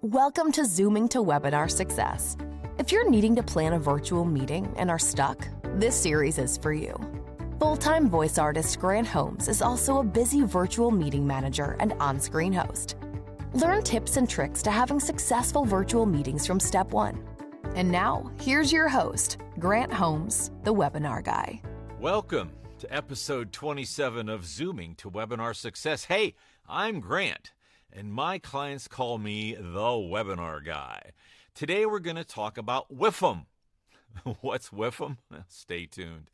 Welcome to Zooming to Webinar Success. If you're needing to plan a virtual meeting and are stuck, this series is for you. Full-time voice artist Grant Holmes is also a busy virtual meeting manager and on-screen host. Learn tips and tricks to having successful virtual meetings from step one. And now, here's your host, Grant Holmes, the webinar guy. Welcome to episode 27 of Zooming to Webinar Success. Hey, I'm Grant, and my clients call me the webinar guy. Today we're going to talk about WIIFM. What's WIIFM? Stay tuned.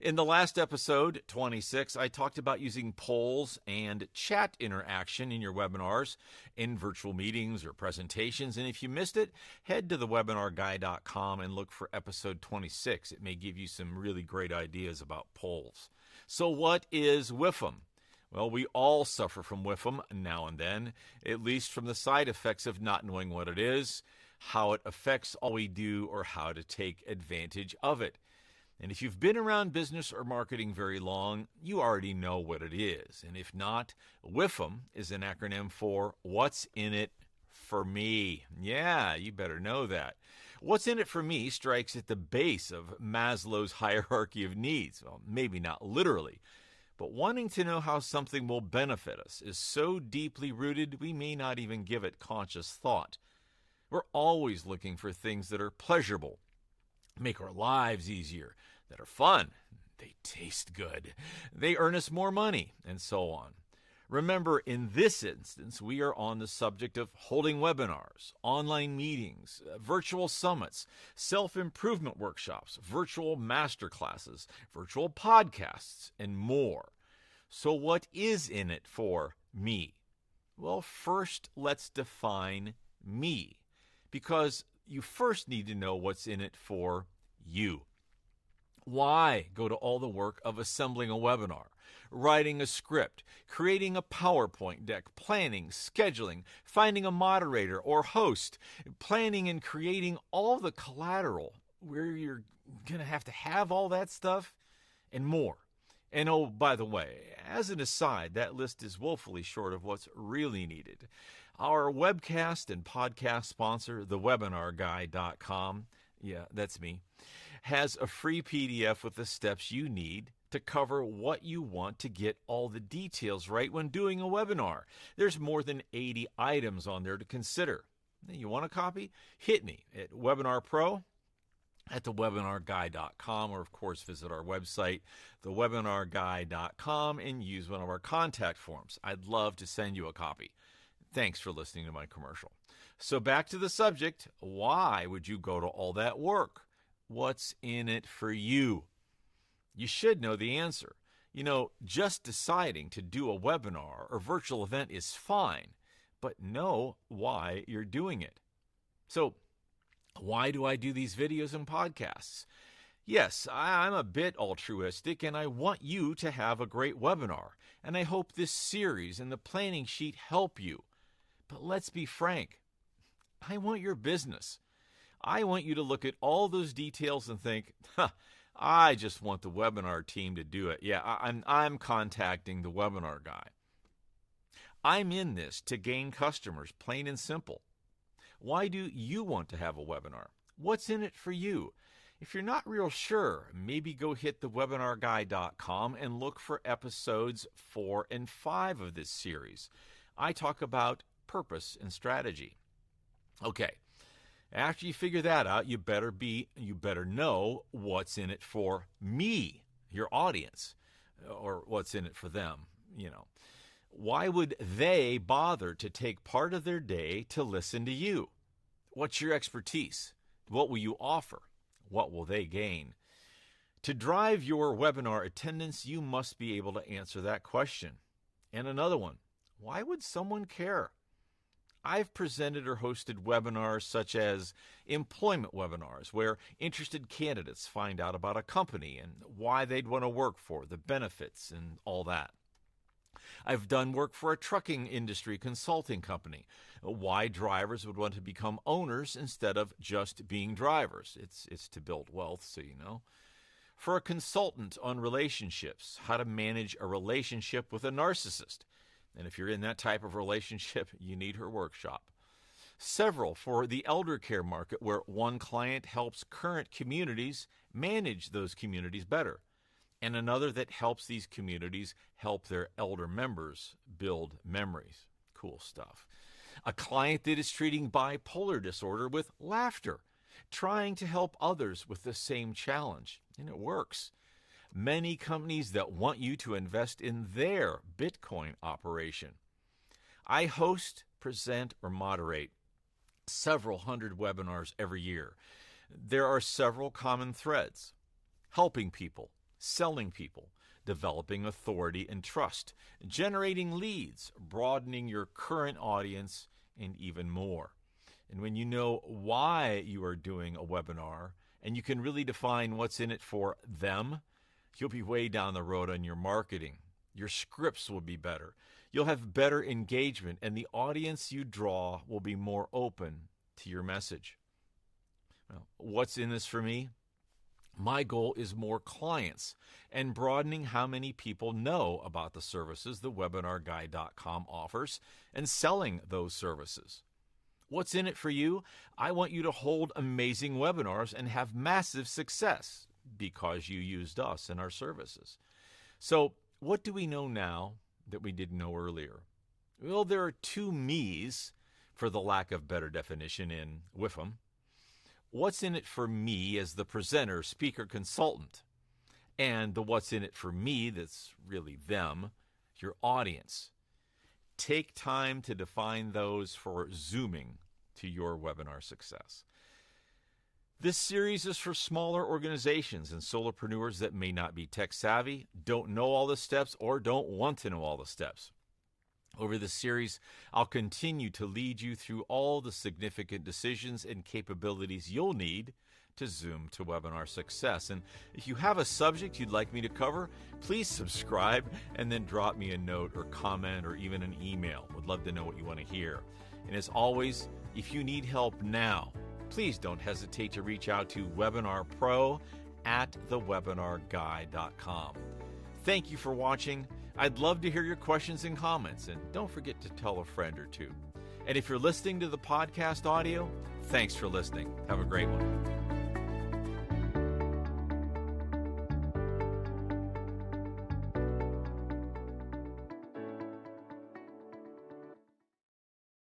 In the last episode, 26, I talked about using polls and chat interaction in your webinars, in virtual meetings or presentations. And if you missed it, head to thewebinarguy.com and look for episode 26. It may give you some really great ideas about polls. So what is WIIFM? Well, we all suffer from WIIFM now and then, at least from the side effects of not knowing what it is, how it affects all we do, or how to take advantage of it. And if you've been around business or marketing very long, you already know what it is. And if not, WIIFM is an acronym for What's in It for Me. Yeah, you better know that. What's in it for me strikes at the base of Maslow's hierarchy of needs. Well, maybe not literally, but wanting to know how something will benefit us is so deeply rooted we may not even give it conscious thought. We're always looking for things that are pleasurable, make our lives easier, that are fun, they taste good, they earn us more money, and so on. Remember, in this instance, we are on the subject of holding webinars, online meetings, virtual summits, self-improvement workshops, virtual masterclasses, virtual podcasts, and more. So what is in it for me? Well, first, let's define me, because you first need to know what's in it for you. Why go to all the work of assembling a webinar, writing a script, creating a PowerPoint deck, planning, scheduling, finding a moderator or host, planning and creating all the collateral where you're going to have all that stuff and more? And oh, by the way, as an aside, that list is woefully short of what's really needed. Our webcast and podcast sponsor, thewebinarguy.com, yeah, that's me, has a free PDF with the steps you need to cover what you want to get all the details right when doing a webinar. There's more than 80 items on there to consider. You want a copy? Hit me at Webinar Pro at thewebinarguy.com, or of course visit our website, thewebinarguy.com, and use one of our contact forms. I'd love to send you a copy. Thanks for listening to my commercial. So back to the subject, why would you go to all that work? What's in it for you? You should know the answer. You know, just deciding to do a webinar or virtual event is fine, but know why you're doing it. So, why do I do these videos and podcasts? Yes, I'm a bit altruistic, and I want you to have a great webinar, and I hope this series and the planning sheet help you. But let's be frank, I want your business. I want you to look at all those details and think, I just want the webinar team to do it. Yeah, I'm contacting the webinar guy. I'm in this to gain customers, plain and simple. Why do you want to have a webinar? What's in it for you? If you're not real sure, maybe go hit thewebinarguy.com and look for episodes 4 and 5 of this series. I talk about purpose and strategy. Okay. After you figure that out, you better know what's in it for me, your audience, or what's in it for them, you know. Why would they bother to take part of their day to listen to you? What's your expertise? What will you offer? What will they gain? To drive your webinar attendance, you must be able to answer that question. And another one, why would someone care? I've presented or hosted webinars such as employment webinars, where interested candidates find out about a company and why they'd want to work for, the benefits and all that. I've done work for a trucking industry consulting company, why drivers would want to become owners instead of just being drivers. It's to build wealth, so you know. For a consultant on relationships, how to manage a relationship with a narcissist. And if you're in that type of relationship, you need her workshop. several for the elder care market, where one client helps current communities manage those communities better, and another that helps these communities help their elder members build memories. Cool stuff. A client that is treating bipolar disorder with laughter, trying to help others with the same challenge, and it works. Many companies that want you to invest in their Bitcoin operation. I host, present, or moderate several hundred webinars every year. There are several common threads: helping people, selling people, developing authority and trust, generating leads, broadening your current audience, and even more. And when you know why you are doing a webinar and you can really define what's in it for them, you'll be way down the road on your marketing. Your scripts will be better. You'll have better engagement, and the audience you draw will be more open to your message. Well, what's in this for me? My goal is more clients and broadening how many people know about the services the webinarguy.com offers and selling those services. What's in it for you? I want you to hold amazing webinars and have massive success because you used us and our services. So, what do we know now that we didn't know earlier? Well, there are two me's, for the lack of better definition in WIIFM. What's in it for me as the presenter, speaker, consultant, and the what's in it for me that's really them, your audience. Take time to define those for zooming to your webinar success. This series is for smaller organizations and solopreneurs that may not be tech savvy, don't know all the steps, or don't want to know all the steps. Over this series, I'll continue to lead you through all the significant decisions and capabilities you'll need to zoom to webinar success. And if you have a subject you'd like me to cover, please subscribe and then drop me a note or comment or even an email. Would love to know what you want to hear. And as always, if you need help now, please don't hesitate to reach out to webinarpro@thewebinarguy.com. Thank you for watching. I'd love to hear your questions and comments, and don't forget to tell a friend or two. And if you're listening to the podcast audio, thanks for listening. Have a great one.